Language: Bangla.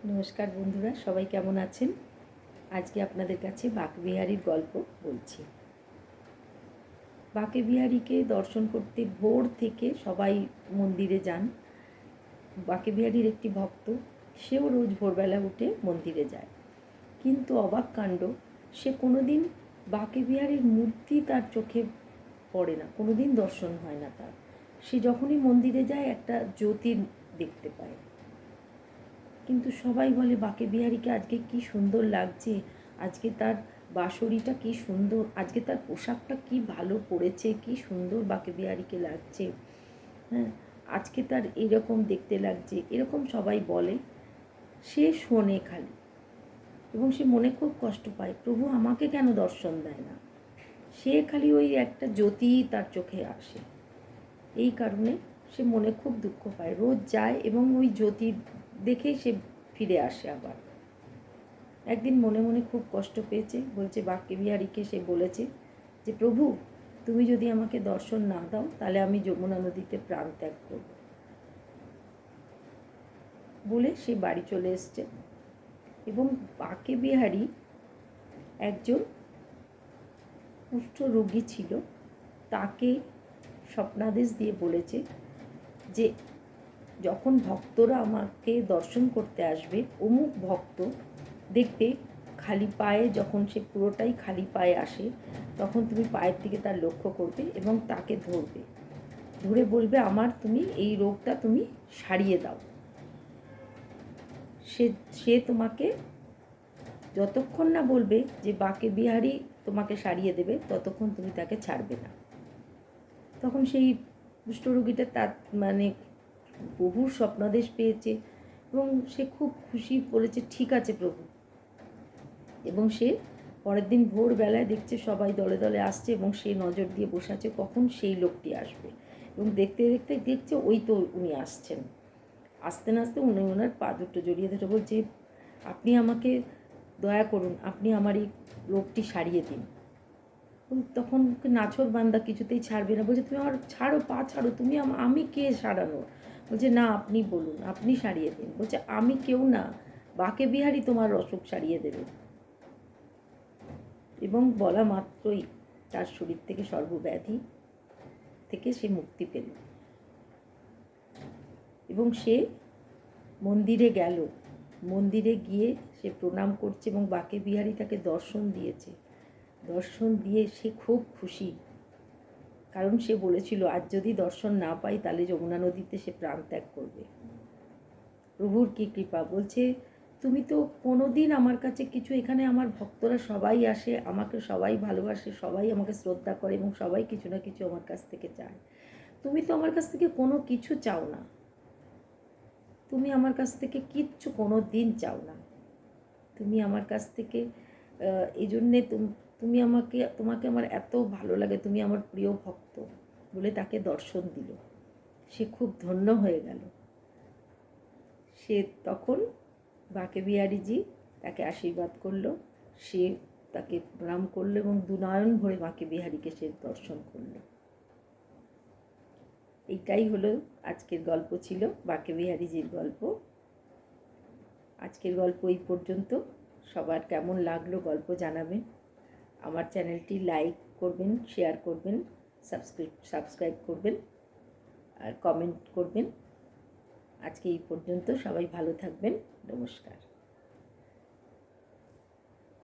নমস্কার বন্ধুরা, সবাই কেমন আছেন? আজকে আপনাদের কাছে বাঁকেবিহারীর গল্প বলছি। বাঁকেবিহারীকে দর্শন করতে ভোর থেকে সবাই মন্দিরে যান। বাঁকেবিহারীর একটি ভক্ত, সেও রোজ ভোরবেলা উঠে মন্দিরে যায়। কিন্তু অবাক কাণ্ড, সে কোনোদিন বাঁকেবিহারীর মূর্তি তার চোখে পড়ে না, কোনোদিন দর্শন হয় না তার। সে যখনই মন্দিরে যায় একটা জ্যোতি দেখতে পায়। কিন্তু সবাই বলে বাঁকেবিহারীকে আজকে কি সুন্দর লাগছে, আজকে তার বাঁশরিটা কি সুন্দর, আজকে তার পোশাকটা কি ভালো পড়েছে, কি সুন্দর বাঁকেবিহারীকে লাগছে, হ্যাঁ, আজকে তার এরকম দেখতে লাগছে, এরকম সবাই বলে। সে শোনে খালি, এবং সে মনে খুব কষ্ট পায়, প্রভু আমাকে কেন দর্শন দেয় না। সে খালি ওই একটা জ্যোতি তার চোখে আসে, এই কারণে সে মনে খুব দুঃখ পায়। রোজ যায় এবং ওই জ্যোতি দেখেই সে ফিরে আসে আবার। একদিন মনে মনে খুব কষ্ট পেয়েছে, বলছে বাঁকেবিহারীকে সে বলেছে যে প্রভু, তুমি যদি আমাকে দর্শন না দাও তাহলে আমি যমুনা নদীতে প্রাণ ত্যাগ করব। বলে সে বাড়ি চলে এসছে। এবং বাঁকেবিহারী একজন কুষ্ঠ রোগী ছিল, তাকে স্বপ্নাদেশ দিয়ে বলেছে যে যখন ভক্তরা আমাকে দর্শন করতে আসবে, অমুক ভক্ত দেখবে খালি পায়ে, যখন সে পুরোটাই খালি পায়ে আসে তখন তুমি পায়ের দিকে তার লক্ষ্য করবে এবং তাকে ধরবে, ধরে বলবে আমার তুমি এই রোগটা তুমি সারিয়ে দাও। সে সে তোমাকে যতক্ষণ না বলবে যে বাঁকেবিহারী তোমাকে সারিয়ে দেবে, ততক্ষণ তুমি তাকে ছাড়বে না। তখন সেই কুষ্ঠরোগীটা তার প্রভুর স্বপ্নাদেশ পেয়েছে এবং সে খুব খুশি, বলেছে ঠিক আছে প্রভু। এবং সে পরের দিন ভোরবেলায় দেখছে সবাই দলে দলে আসছে এবং সে নজর দিয়ে বসে আছে কখন সেই লোকটি আসবে। এবং দেখতে দেখতে দেখছে ওই তো উনি আসছেন। আসতে না আসতে উনি ওনার পা দুটো জড়িয়ে ধরে বলছে, আপনি আমাকে দয়া করুন, আপনি আমার এই রোগটি সারিয়ে দিন। তখন নাছোড় বান্দা কিছুতেই ছাড়বে না, বলছে তুমি আমার ছাড়ো, পা ছাড়ো, তুমি আমি কে সারানো। বলছে না, আপনি বলুন, আপনি সারিয়ে দিন। বলছে আমি কেউ না, বাঁকেবিহারী তোমার অসুখ সারিয়ে দেবে। এবং বলা মাত্রই তার শরীর থেকে সর্বব্যাধি থেকে সে মুক্তি পেল। এবং সে মন্দিরে গেল, মন্দিরে গিয়ে সে প্রণাম করছে এবং বাঁকেবিহারী তাকে দর্শন দিয়েছে। দর্শন দিয়ে সে খুব খুশি, কারণ সে বলেছিল আজ যদি দর্শন না পাই তাহলে যমুনা নদীতে সে প্রাণ ত্যাগ করবে। প্রভুর কি কৃপা, বলছে তুমি তো কোনোদিন আমার কাছে কিছু, এখানে আমার ভক্তরা সবাই আসে, আমাকে সবাই ভালোবাসে, সবাই আমাকে শ্রদ্ধা করে এবং সবাই কিছু না কিছু আমার কাছ থেকে চায়। তুমি তো আমার কাছ থেকে কোনো কিছু চাও না, তুমি আমার কাছ থেকে কিচ্ছু কোনো দিন চাও না। তুমি আমার কাছ থেকে এই জন্যে তুমি তোমাকে আমার এত ভালো লাগে, তুমি আমার প্রিয় ভক্ত, বলে তাকে দর্শন দিল। সে খুব ধন্য হয়ে গেল। সে তখন বাঁকেবিহারীজি তাকে আশীর্বাদ করলো, সে তাকে প্রণাম করলো এবং দুনয়ন ভরে বাঁকেবিহারীকে সে দর্শন করলো। এইটাই হলো আজকের গল্প, ছিল বাঁকেবিহারীজির গল্প। আজকের গল্প এই পর্যন্ত। সবার কেমন লাগলো গল্প জানাবেন। আমার চ্যানেলটি লাইক করবেন, শেয়ার করবেন, সাবস্ক্রাইব করবেন আর কমেন্ট করবেন। আজকে এই পর্যন্ত, সবাই ভালো থাকবেন। নমস্কার।